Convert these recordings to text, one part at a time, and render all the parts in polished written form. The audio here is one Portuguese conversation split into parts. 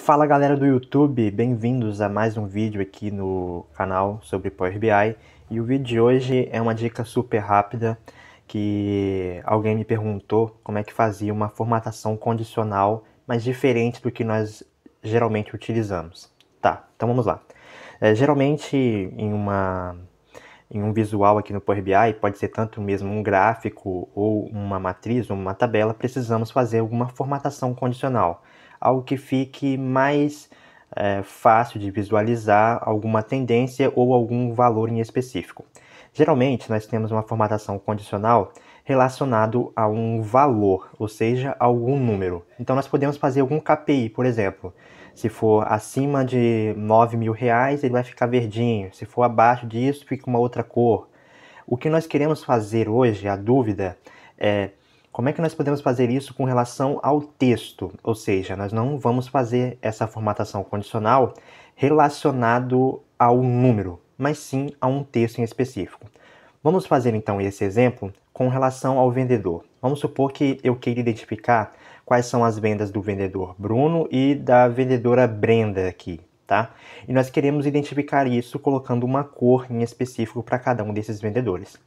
Fala galera do YouTube, bem-vindos a mais um vídeo aqui no canal sobre Power BI. E o vídeo de hoje é uma dica super rápida que alguém me perguntou como é que fazia uma formatação condicional, mas diferente do que nós geralmente utilizamos. Tá, então vamos lá. Geralmente em um visual aqui no Power BI, pode ser tanto mesmo um gráfico ou uma matriz ou uma tabela, precisamos fazer alguma formatação condicional. Algo que fique mais fácil de visualizar alguma tendência ou algum valor em específico. Geralmente, nós temos uma formatação condicional relacionado a um valor, ou seja, a algum número. Então, nós podemos fazer algum KPI, por exemplo. Se for acima de R$ 9.000, ele vai ficar verdinho. Se for abaixo disso, fica uma outra cor. O que nós queremos fazer hoje, a dúvida, é como é que nós podemos fazer isso com relação ao texto? Ou seja, nós não vamos fazer essa formatação condicional relacionado ao número, mas sim a um texto em específico. Vamos fazer então esse exemplo com relação ao vendedor. Vamos supor que eu queira identificar quais são as vendas do vendedor Bruno e da vendedora Brenda aqui, tá? E nós queremos identificar isso colocando uma cor em específico para cada um desses vendedores.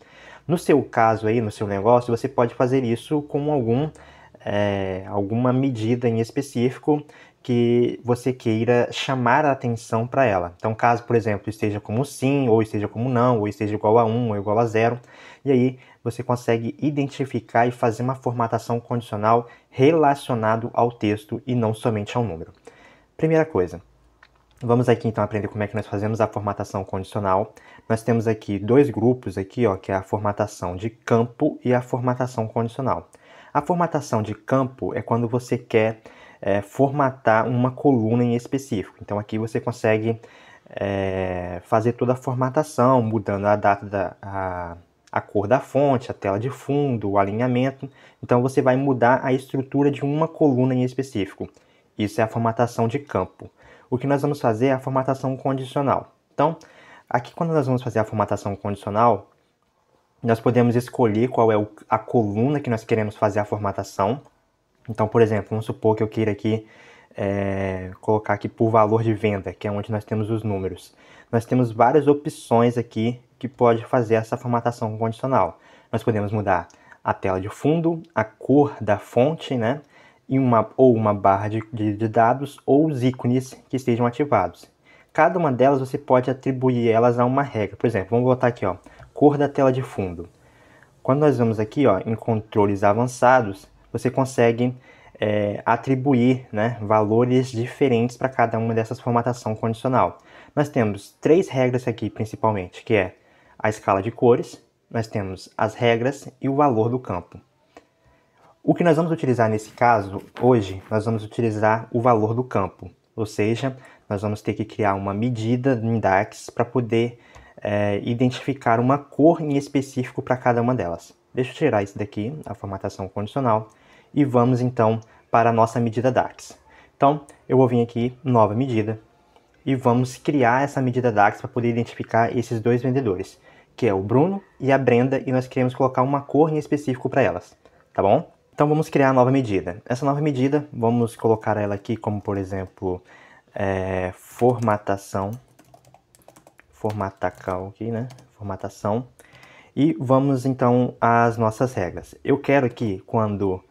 No seu caso aí, no seu negócio, você pode fazer isso com alguma medida em específico que você queira chamar a atenção para ela. Então, caso, por exemplo, esteja como sim, ou esteja como não, ou esteja igual a 1, ou igual a 0, e aí você consegue identificar e fazer uma formatação condicional relacionado ao texto e não somente ao número. Primeira coisa, vamos aqui então aprender como é que nós fazemos a formatação condicional. Nós temos aqui dois grupos aqui, ó, que é a formatação de campo e a formatação condicional. A formatação de campo é quando você quer formatar uma coluna em específico. Então aqui você consegue fazer toda a formatação, mudando a data a cor da fonte, a tela de fundo, o alinhamento. Então você vai mudar a estrutura de uma coluna em específico. Isso é a formatação de campo. O que nós vamos fazer é a formatação condicional. Então, aqui quando nós vamos fazer a formatação condicional, nós podemos escolher qual é a coluna que nós queremos fazer a formatação. Então, por exemplo, vamos supor que eu queira aqui colocar aqui por valor de venda, que é onde nós temos os números. Nós temos várias opções aqui que pode fazer essa formatação condicional. Nós podemos mudar a tela de fundo, a cor da fonte, né? E uma barra de dados ou os ícones que estejam ativados. Cada uma delas você pode atribuir elas a uma regra. Por exemplo, vamos botar aqui, ó, cor da tela de fundo. Quando nós vamos aqui, ó, em controles avançados, você consegue atribuir, né, valores diferentes para cada uma dessas formatação condicional. Nós temos três regras aqui principalmente, que é a escala de cores, nós temos as regras e o valor do campo. O que nós vamos utilizar nesse caso, hoje, nós vamos utilizar o valor do campo, ou seja, nós vamos ter que criar uma medida em DAX para poder identificar uma cor em específico para cada uma delas. Deixa eu tirar isso daqui, a formatação condicional, e vamos então para a nossa medida DAX. Então, eu vou vir aqui, nova medida, e vamos criar essa medida DAX para poder identificar esses dois vendedores, que é o Bruno e a Brenda, e nós queremos colocar uma cor em específico para elas, tá bom? Então vamos criar a nova medida. Essa nova medida, vamos colocar ela aqui como, por exemplo, formatação aqui, né? Formatação. E vamos então às nossas regras. Eu quero que quando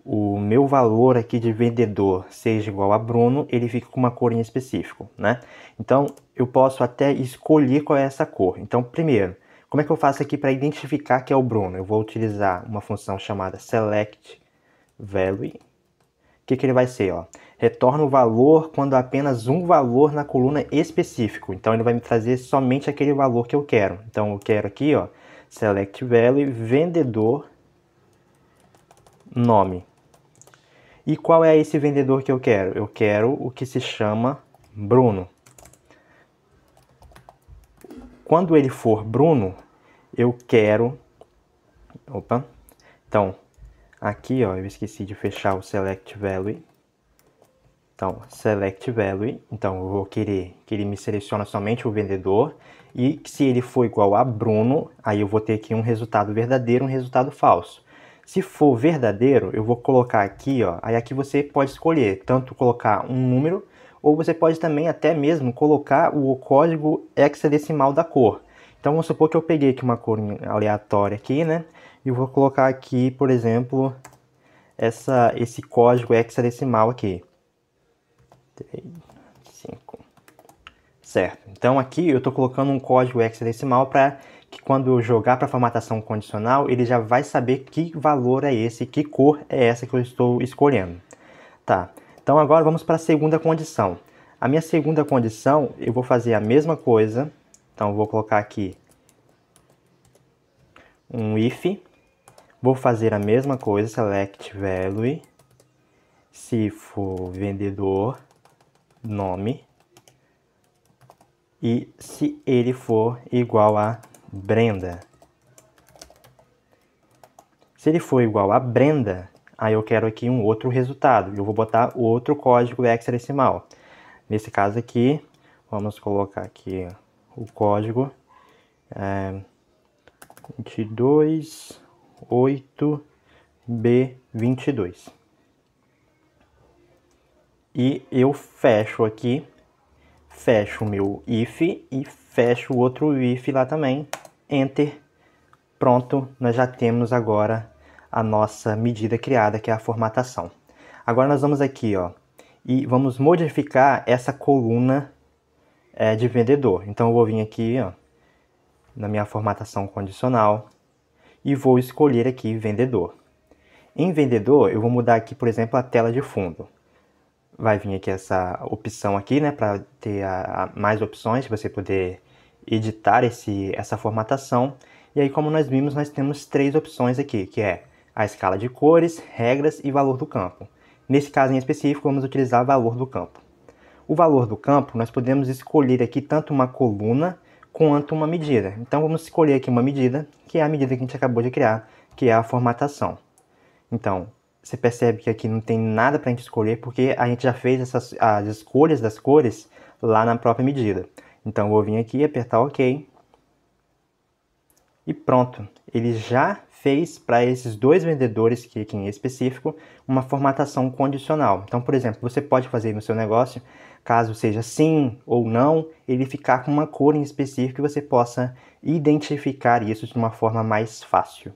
o meu valor aqui de vendedor seja igual a Bruno, ele fique com uma cor em específico, né? Então eu posso até escolher qual é essa cor. Então primeiro, como é que eu faço aqui para identificar que é o Bruno? Eu vou utilizar uma função chamada selectValue. O que ele vai ser? Ó? Retorna o valor quando há apenas um valor na coluna específico. Então ele vai me trazer somente aquele valor que eu quero. Então eu quero aqui, ó, selectValue vendedor nome. E qual é esse vendedor que eu quero? Eu quero o que se chama Bruno. Quando ele for Bruno, eu quero... Opa! Então, aqui, ó, eu esqueci de fechar o selectValue. Então, selectValue. Então, eu vou querer que ele me selecione somente o vendedor. E se ele for igual a Bruno, aí eu vou ter aqui um resultado verdadeiro e um resultado falso. Se for verdadeiro, eu vou colocar aqui, ó, aí aqui você pode escolher, tanto colocar um número, ou você pode também até mesmo colocar o código hexadecimal da cor. Então vamos supor que eu peguei aqui uma cor aleatória aqui, né? E vou colocar aqui, por exemplo, esse código hexadecimal aqui. 3, 5. Certo. Então aqui eu estou colocando um código hexadecimal para que quando eu jogar para formatação condicional, ele já vai saber que valor é esse, que cor é essa que eu estou escolhendo. Tá. Então agora vamos para a segunda condição. A minha segunda condição, eu vou fazer a mesma coisa. Então eu vou colocar aqui um if. Vou fazer a mesma coisa, select value. Se for vendedor, nome. E se ele for igual a Brenda. Se ele for igual a Brenda, aí eu quero aqui um outro resultado. Eu vou botar outro código hexadecimal. Nesse caso aqui, vamos colocar aqui o código 228B22. E eu fecho aqui, fecho o meu if e fecho o outro if lá também. Enter. Pronto, nós já temos agora a nossa medida criada, que é a formatação. Agora nós vamos aqui, ó, e vamos modificar essa coluna de vendedor. Então eu vou vir aqui, ó, na minha formatação condicional e vou escolher aqui vendedor. Em vendedor, eu vou mudar aqui, por exemplo, a tela de fundo. Vai vir aqui essa opção aqui, né, para ter mais opções, para você poder editar essa formatação. E aí, como nós vimos, nós temos 3 opções aqui, que é a escala de cores, regras e valor do campo. Nesse caso em específico, vamos utilizar valor do campo. O valor do campo, nós podemos escolher aqui tanto uma coluna quanto uma medida. Então, vamos escolher aqui uma medida, que é a medida que a gente acabou de criar, que é a formatação. Então, você percebe que aqui não tem nada para a gente escolher, porque a gente já fez as escolhas das cores lá na própria medida. Então, eu vou vir aqui, apertar OK. E pronto, ele já fez para esses 2 vendedores aqui em específico uma formatação condicional. Então, por exemplo, você pode fazer no seu negócio, caso seja sim ou não, ele ficar com uma cor em específico e você possa identificar isso de uma forma mais fácil.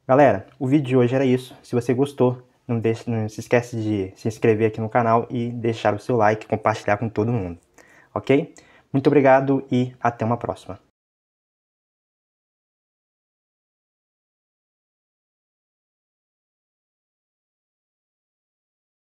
Galera, o vídeo de hoje era isso. Se você gostou, não se esquece de se inscrever aqui no canal e deixar o seu like, compartilhar com todo mundo. Ok? Muito obrigado e até uma próxima.